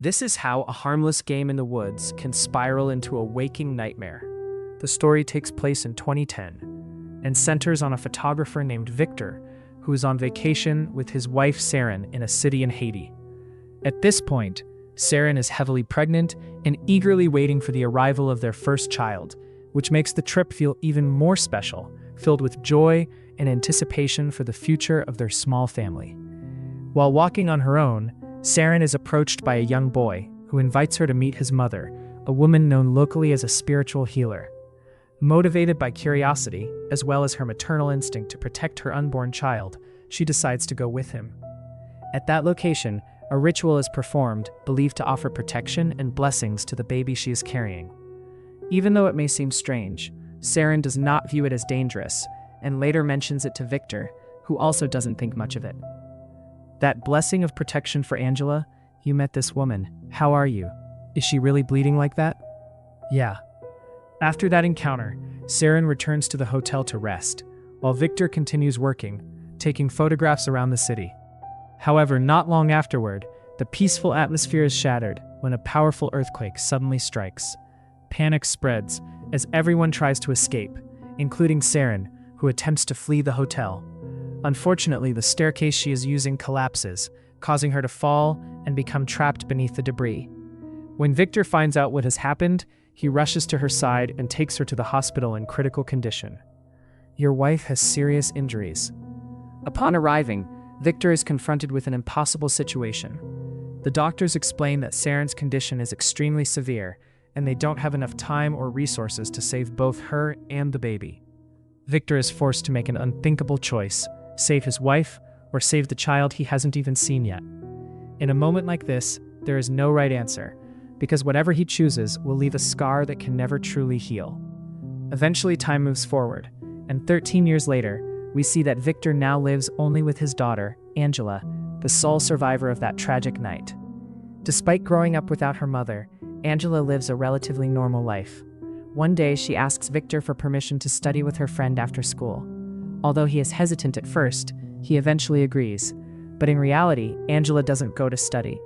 This is how a harmless game in the woods can spiral into a waking nightmare. The story takes place in 2010 and centers on a photographer named Victor who is on vacation with his wife Saren in a city in Haiti. At this point, Saren is heavily pregnant and eagerly waiting for the arrival of their first child, which makes the trip feel even more special, filled with joy and anticipation for the future of their small family. While walking on her own, Saren is approached by a young boy who invites her to meet his mother, a woman known locally as a spiritual healer. Motivated by curiosity, as well as her maternal instinct to protect her unborn child, she decides to go with him. At that location, a ritual is performed believed to offer protection and blessings to the baby she is carrying. Even though it may seem strange, Saren does not view it as dangerous, and later mentions it to Victor, who also doesn't think much of it. That blessing of protection for Angela, you met this woman. How are you? Is she really bleeding like that? Yeah. After that encounter, Saren returns to the hotel to rest, while Victor continues working, taking photographs around the city. However, not long afterward, the peaceful atmosphere is shattered when a powerful earthquake suddenly strikes. Panic spreads as everyone tries to escape, including Saren, who attempts to flee the hotel. Unfortunately, the staircase she is using collapses, causing her to fall and become trapped beneath the debris. When Victor finds out what has happened, he rushes to her side and takes her to the hospital in critical condition. Your wife has serious injuries. Upon arriving, Victor is confronted with an impossible situation. The doctors explain that Saren's condition is extremely severe, and they don't have enough time or resources to save both her and the baby. Victor is forced to make an unthinkable choice: save his wife or save the child he hasn't even seen yet. In a moment like this, there is no right answer, because whatever he chooses will leave a scar that can never truly heal. Eventually, time moves forward, and 13 years later, we see that Victor now lives only with his daughter, Angela, the sole survivor of that tragic night. Despite growing up without her mother, Angela lives a relatively normal life. One day, she asks Victor for permission to study with her friend after school. Although he is hesitant at first, he eventually agrees. But in reality, Angela doesn't go to study.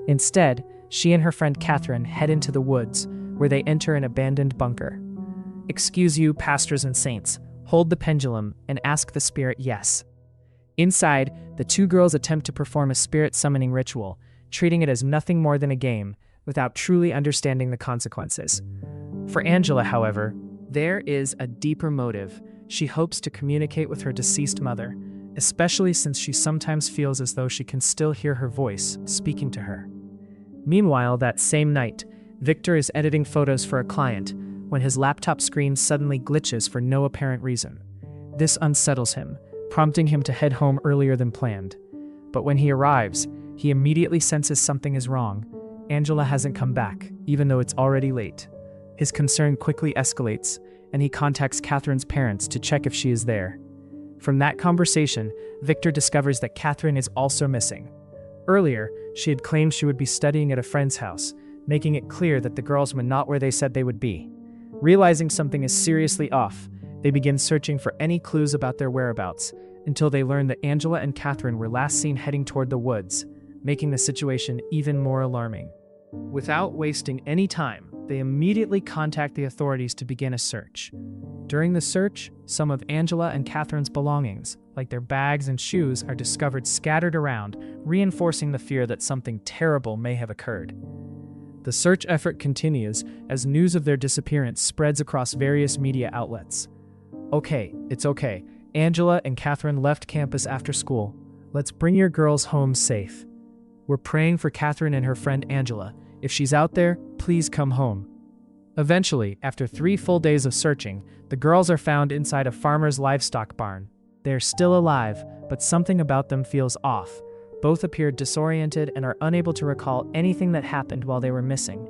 Instead, she and her friend Catherine head into the woods, where they enter an abandoned bunker. Excuse you, pastors and saints, hold the pendulum and ask the spirit yes. Inside, the two girls attempt to perform a spirit summoning ritual, treating it as nothing more than a game, without truly understanding the consequences. For Angela, however, there is a deeper motive. She hopes to communicate with her deceased mother, especially since she sometimes feels as though she can still hear her voice speaking to her. Meanwhile, that same night, Victor is editing photos for a client when his laptop screen suddenly glitches for no apparent reason. This unsettles him, prompting him to head home earlier than planned. But when he arrives, he immediately senses something is wrong. Angela hasn't come back, even though it's already late. His concern quickly escalates, and he contacts Catherine's parents to check if she is there. From that conversation, Victor discovers that Catherine is also missing. Earlier, she had claimed she would be studying at a friend's house, making it clear that the girls were not where they said they would be. Realizing something is seriously off, they begin searching for any clues about their whereabouts, until they learn that Angela and Catherine were last seen heading toward the woods, making the situation even more alarming. Without wasting any time, they immediately contact the authorities to begin a search. During the search, some of Angela and Catherine's belongings, like their bags and shoes, are discovered scattered around, reinforcing the fear that something terrible may have occurred. The search effort continues as news of their disappearance spreads across various media outlets. Okay, it's okay. Angela and Catherine left campus after school. Let's bring your girls home safe. We're praying for Catherine and her friend Angela. If she's out there, please come home. Eventually, after 3 full days of searching, the girls are found inside a farmer's livestock barn. They're still alive, but something about them feels off. Both appear disoriented and are unable to recall anything that happened while they were missing.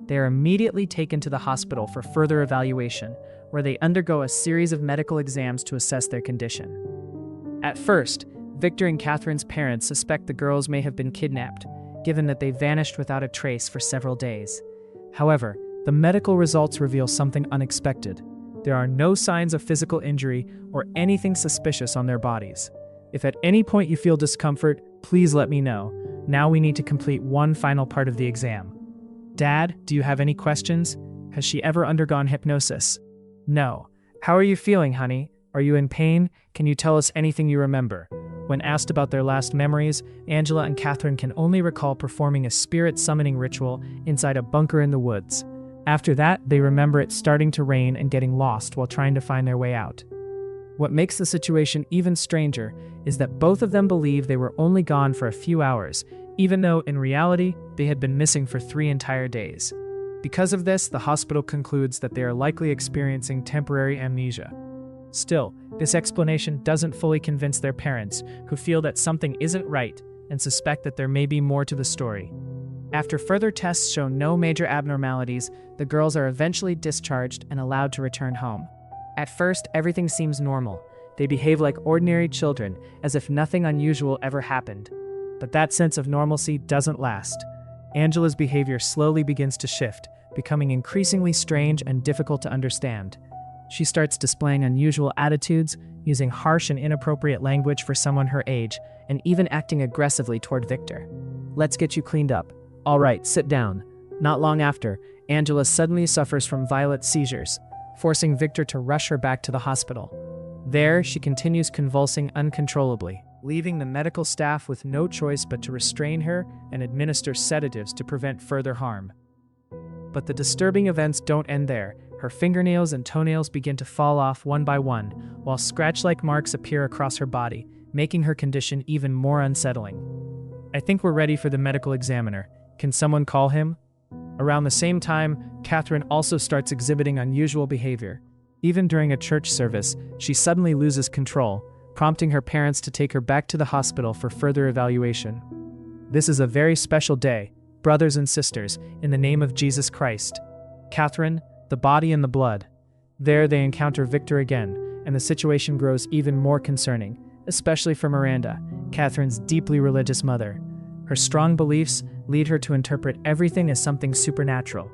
They are immediately taken to the hospital for further evaluation, where they undergo a series of medical exams to assess their condition. At first, Victor and Catherine's parents suspect the girls may have been kidnapped, given that they vanished without a trace for several days. However, the medical results reveal something unexpected. There are no signs of physical injury or anything suspicious on their bodies. If at any point you feel discomfort, please let me know. Now we need to complete one final part of the exam. Dad, do you have any questions? Has she ever undergone hypnosis? No. How are you feeling, honey? Are you in pain? Can you tell us anything you remember? When asked about their last memories, Angela and Catherine can only recall performing a spirit summoning ritual inside a bunker in the woods. After that, they remember it starting to rain and getting lost while trying to find their way out. What makes the situation even stranger is that both of them believe they were only gone for a few hours, even though in reality, they had been missing for 3 entire days. Because of this, the hospital concludes that they are likely experiencing temporary amnesia. Still, this explanation doesn't fully convince their parents, who feel that something isn't right and suspect that there may be more to the story. After further tests show no major abnormalities, the girls are eventually discharged and allowed to return home. At first, everything seems normal. They behave like ordinary children, as if nothing unusual ever happened. But that sense of normalcy doesn't last. Angela's behavior slowly begins to shift, becoming increasingly strange and difficult to understand. She starts displaying unusual attitudes, using harsh and inappropriate language for someone her age, and even acting aggressively toward Victor. Let's get you cleaned up. All right, sit down. Not long after, Angela suddenly suffers from violent seizures, forcing Victor to rush her back to the hospital. There, she continues convulsing uncontrollably, leaving the medical staff with no choice but to restrain her and administer sedatives to prevent further harm. But the disturbing events don't end there. Her fingernails and toenails begin to fall off one by one, while scratch-like marks appear across her body, making her condition even more unsettling. I think we're ready for the medical examiner. Can someone call him? Around the same time, Catherine also starts exhibiting unusual behavior. Even during a church service, she suddenly loses control, prompting her parents to take her back to the hospital for further evaluation. This is a very special day, brothers and sisters, in the name of Jesus Christ. Catherine, the body and the blood. There they encounter Victor again, and the situation grows even more concerning, especially for Miranda, Catherine's deeply religious mother. Her strong beliefs lead her to interpret everything as something supernatural.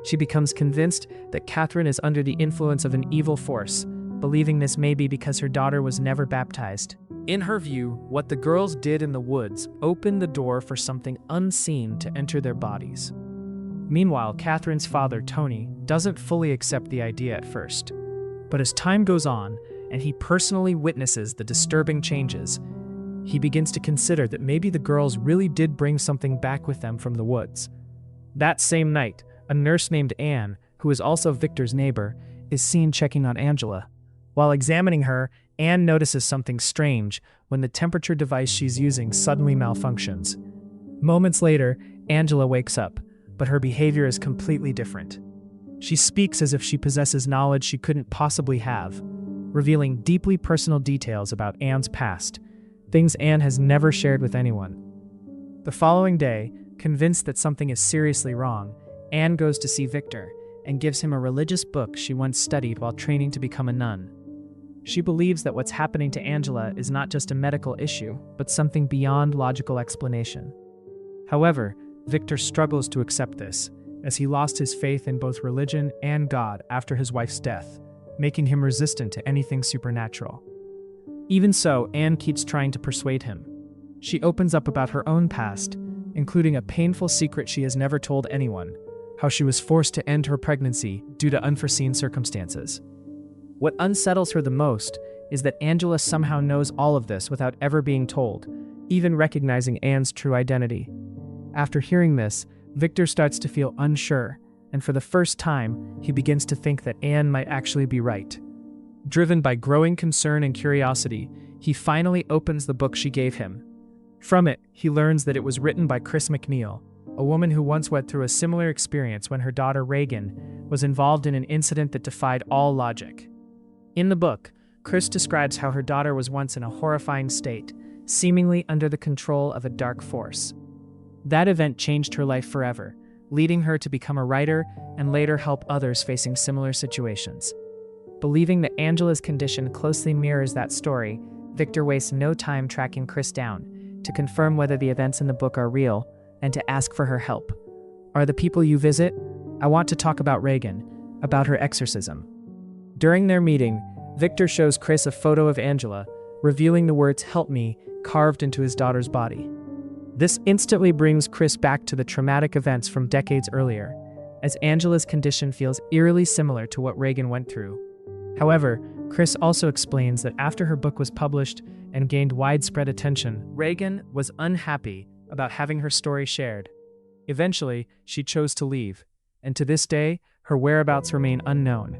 She becomes convinced that Catherine is under the influence of an evil force, believing this may be because her daughter was never baptized. In her view, what the girls did in the woods opened the door for something unseen to enter their bodies. Meanwhile, Catherine's father, Tony, doesn't fully accept the idea at first. But as time goes on, and he personally witnesses the disturbing changes, he begins to consider that maybe the girls really did bring something back with them from the woods. That same night, a nurse named Anne, who is also Victor's neighbor, is seen checking on Angela. While examining her, Anne notices something strange when the temperature device she's using suddenly malfunctions. Moments later, Angela wakes up, but her behavior is completely different. She speaks as if she possesses knowledge she couldn't possibly have, revealing deeply personal details about Anne's past, things Anne has never shared with anyone. The following day, convinced that something is seriously wrong, Anne goes to see Victor and gives him a religious book she once studied while training to become a nun. She believes that what's happening to Angela is not just a medical issue, but something beyond logical explanation. However, Victor struggles to accept this, as he lost his faith in both religion and God after his wife's death, making him resistant to anything supernatural. Even so, Anne keeps trying to persuade him. She opens up about her own past, including a painful secret she has never told anyone, how she was forced to end her pregnancy due to unforeseen circumstances. What unsettles her the most is that Angela somehow knows all of this without ever being told, even recognizing Anne's true identity. After hearing this, Victor starts to feel unsure, and for the first time, he begins to think that Anne might actually be right. Driven by growing concern and curiosity, he finally opens the book she gave him. From it, he learns that it was written by Chris McNeil, a woman who once went through a similar experience when her daughter Reagan was involved in an incident that defied all logic. In the book, Chris describes how her daughter was once in a horrifying state, seemingly under the control of a dark force. That event changed her life forever, leading her to become a writer and later help others facing similar situations. Believing that Angela's condition closely mirrors that story, Victor wastes no time tracking Chris down to confirm whether the events in the book are real and to ask for her help. Are the people you visit? I want to talk about Reagan, about her exorcism. During their meeting, Victor shows Chris a photo of Angela, revealing the words "help me" carved into his daughter's body. This instantly brings Chris back to the traumatic events from decades earlier, as Angela's condition feels eerily similar to what Reagan went through. However, Chris also explains that after her book was published and gained widespread attention, Reagan was unhappy about having her story shared. Eventually, she chose to leave, and to this day, her whereabouts remain unknown.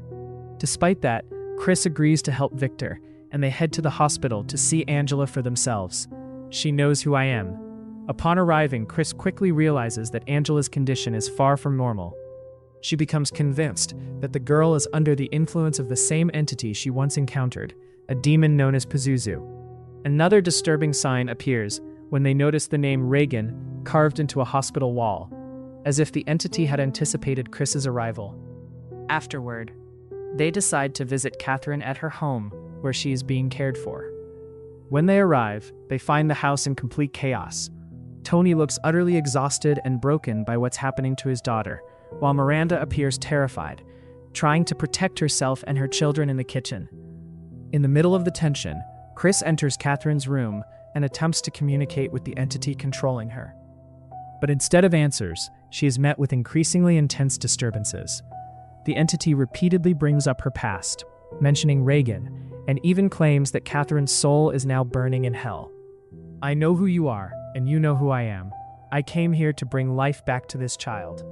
Despite that, Chris agrees to help Victor, and they head to the hospital to see Angela for themselves. She knows who I am. Upon arriving, Chris quickly realizes that Angela's condition is far from normal. She becomes convinced that the girl is under the influence of the same entity she once encountered, a demon known as Pazuzu. Another disturbing sign appears when they notice the name Reagan carved into a hospital wall, as if the entity had anticipated Chris's arrival. Afterward, they decide to visit Catherine at her home, where she is being cared for. When they arrive, they find the house in complete chaos. Tony looks utterly exhausted and broken by what's happening to his daughter, while Miranda appears terrified, trying to protect herself and her children in the kitchen. In the middle of the tension, Chris enters Catherine's room and attempts to communicate with the entity controlling her. But instead of answers, she is met with increasingly intense disturbances. The entity repeatedly brings up her past, mentioning Reagan, and even claims that Catherine's soul is now burning in hell. "I know who you are, and you know who I am. I came here to bring life back to this child."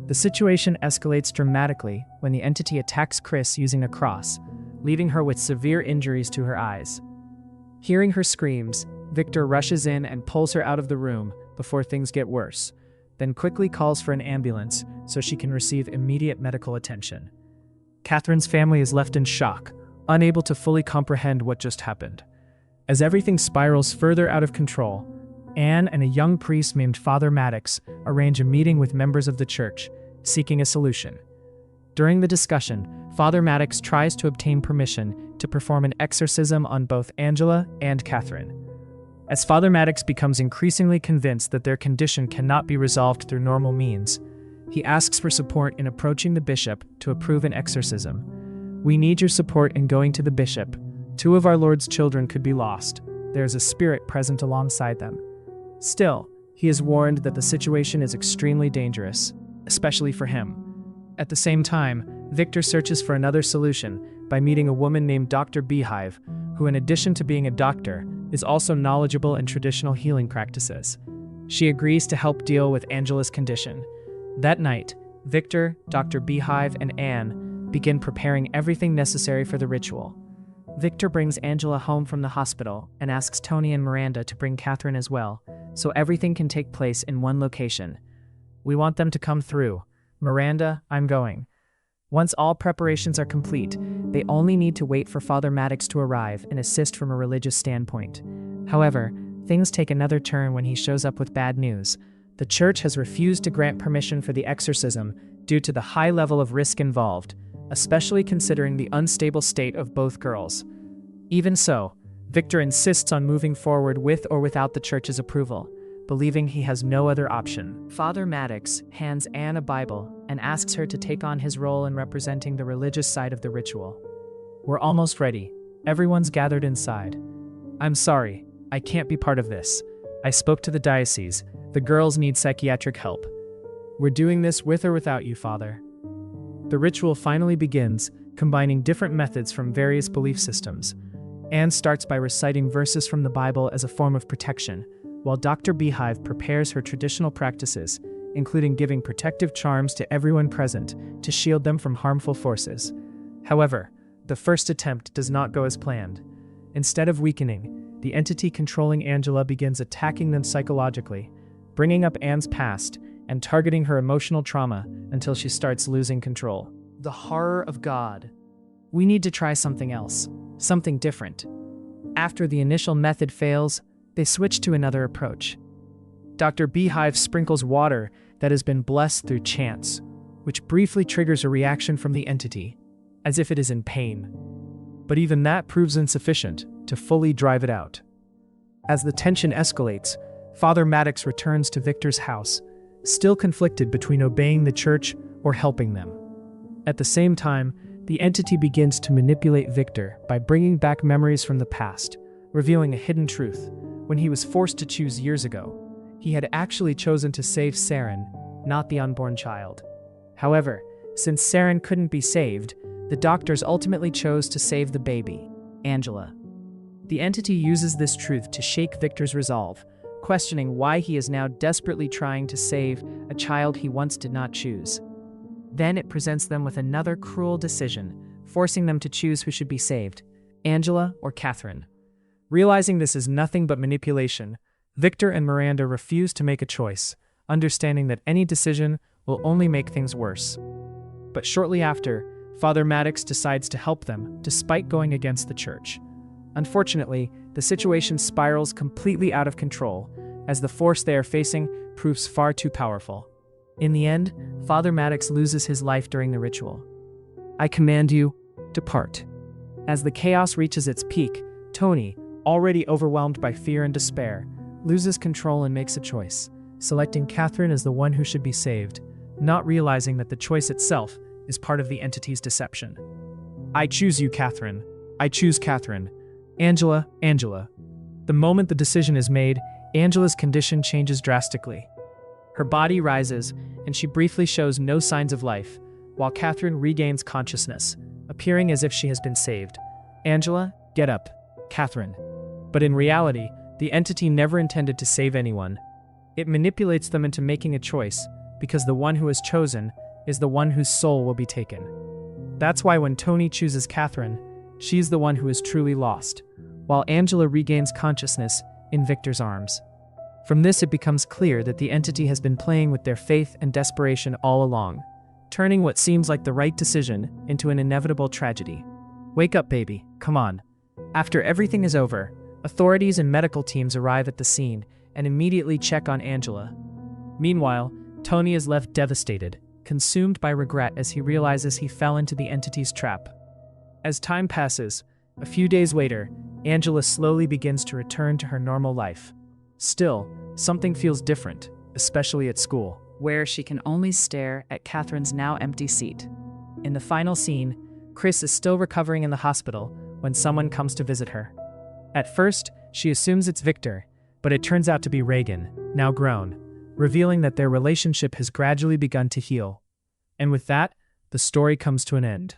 The situation escalates dramatically when the entity attacks Chris using a cross, leaving her with severe injuries to her eyes. Hearing her screams, Victor rushes in and pulls her out of the room before things get worse, then quickly calls for an ambulance so she can receive immediate medical attention. Catherine's family is left in shock, unable to fully comprehend what just happened. As everything spirals further out of control, Anne and a young priest named Father Maddox arrange a meeting with members of the church, seeking a solution. During the discussion, Father Maddox tries to obtain permission to perform an exorcism on both Angela and Catherine. As Father Maddox becomes increasingly convinced that their condition cannot be resolved through normal means, he asks for support in approaching the bishop to approve an exorcism. "We need your support in going to the bishop. 2 of our Lord's children could be lost. There is a spirit present alongside them." Still, he is warned that the situation is extremely dangerous, especially for him. At the same time, Victor searches for another solution by meeting a woman named Dr. Beehive, who in addition to being a doctor, is also knowledgeable in traditional healing practices. She agrees to help deal with Angela's condition. That night, Victor, Dr. Beehive, and Anne begin preparing everything necessary for the ritual. Victor brings Angela home from the hospital and asks Tony and Miranda to bring Catherine as well, so everything can take place in one location. "We want them to come through. Miranda, I'm going." Once all preparations are complete, they only need to wait for Father Maddox to arrive and assist from a religious standpoint. However, things take another turn when he shows up with bad news. The church has refused to grant permission for the exorcism due to the high level of risk involved, especially considering the unstable state of both girls. Even so, Victor insists on moving forward with or without the church's approval, believing he has no other option. Father Maddox hands Anne a Bible and asks her to take on his role in representing the religious side of the ritual. "We're almost ready. Everyone's gathered inside. I'm sorry, I can't be part of this. I spoke to the diocese. The girls need psychiatric help. We're doing this with or without you, Father." The ritual finally begins, combining different methods from various belief systems. Anne starts by reciting verses from the Bible as a form of protection, while Dr. Beehive prepares her traditional practices, including giving protective charms to everyone present to shield them from harmful forces. However, the first attempt does not go as planned. Instead of weakening, the entity controlling Angela begins attacking them psychologically, bringing up Anne's past and targeting her emotional trauma until she starts losing control. The horror of God. We need to try something else, something different. After the initial method fails, they switch to another approach. Dr. Beehive sprinkles water that has been blessed through chants, which briefly triggers a reaction from the entity, as if it is in pain. But even that proves insufficient to fully drive it out. As the tension escalates, Father Maddox returns to Victor's house, still conflicted between obeying the church or helping them. At the same time, the entity begins to manipulate Victor by bringing back memories from the past, revealing a hidden truth. When he was forced to choose years ago, He had actually chosen to save Saren, not the unborn child. However, since Saren couldn't be saved, the doctors ultimately chose to save the baby, Angela. The entity uses this truth to shake Victor's resolve, questioning why he is now desperately trying to save a child he once did not choose. Then it presents them with another cruel decision, forcing them to choose who should be saved, Angela or Catherine. Realizing this is nothing but manipulation, Victor and Miranda refuse to make a choice, understanding that any decision will only make things worse. But shortly after, Father Maddox decides to help them, despite going against the church. Unfortunately, the situation spirals completely out of control, as the force they are facing proves far too powerful. In the end, Father Maddox loses his life during the ritual. I command you, depart. As the chaos reaches its peak, Tony, already overwhelmed by fear and despair, loses control and makes a choice, selecting Catherine as the one who should be saved, not realizing that the choice itself is part of the entity's deception. I choose you, Catherine. I choose Catherine. Angela, Angela. The moment the decision is made, Angela's condition changes drastically. Her body rises, and she briefly shows no signs of life, while Catherine regains consciousness, appearing as if she has been saved. Angela, get up. Catherine. But in reality, the entity never intended to save anyone. It manipulates them into making a choice, because the one who is chosen is the one whose soul will be taken. That's why when Tony chooses Catherine, she's the one who is truly lost, while Angela regains consciousness in Victor's arms. From this, it becomes clear that the entity has been playing with their faith and desperation all along, turning what seems like the right decision into an inevitable tragedy. Wake up, baby. Come on. After everything is over, authorities and medical teams arrive at the scene and immediately check on Angela. Meanwhile, Tony is left devastated, consumed by regret as he realizes he fell into the entity's trap. As time passes, a few days later, Angela slowly begins to return to her normal life. Still, something feels different, especially at school, where she can only stare at Catherine's now empty seat. In the final scene, Chris is still recovering in the hospital when someone comes to visit her. At first, she assumes it's Victor, but it turns out to be Reagan, now grown, revealing that their relationship has gradually begun to heal. And with that, the story comes to an end.